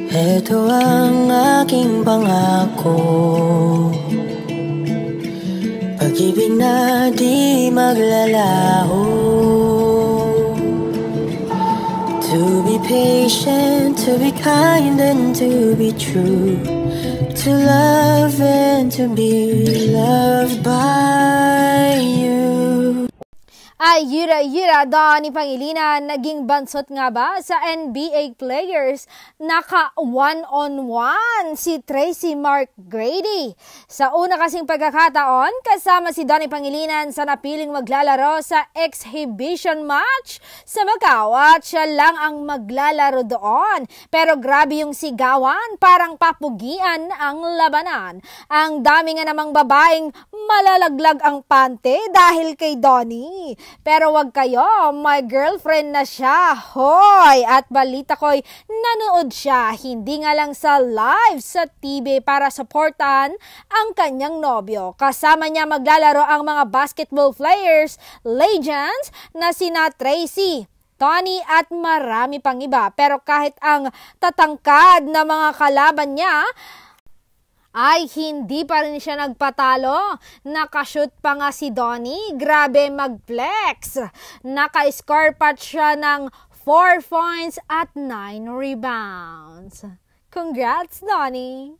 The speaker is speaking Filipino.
Ito ang aking pangako, pag-ibig na di maglalaho. To be patient, to be kind and to be true, to love and to be loved by you. Ay, yura Donnie Pangilinan, naging bansot nga ba sa NBA players? Naka one-on-one si Tracy McGrady. Sa una kasing pagkakataon, kasama si Donnie Pangilinan sa napiling maglalaro sa exhibition match sa Macau at siya lang ang maglalaro doon. Pero grabe yung sigawan, parang papugian ang labanan. Ang dami nga namang babaeng malalaglag ang pante dahil kay Donnie. Pero wag kayo, my girlfriend na siya, hoy! At balita ko'y nanood siya, hindi nga lang sa live sa TV para supportan ang kanyang nobyo. Kasama niya maglalaro ang mga basketball players, legends na sina Tracy, Tony at marami pang iba. Pero kahit ang tatangkad na mga kalaban niya, ay hindi pa rin siya nagpatalo. Nakashoot pa nga si Donnie. Grabe mag-flex. Naka-score pa siya ng 4 points at 9 rebounds. Congrats, Donnie!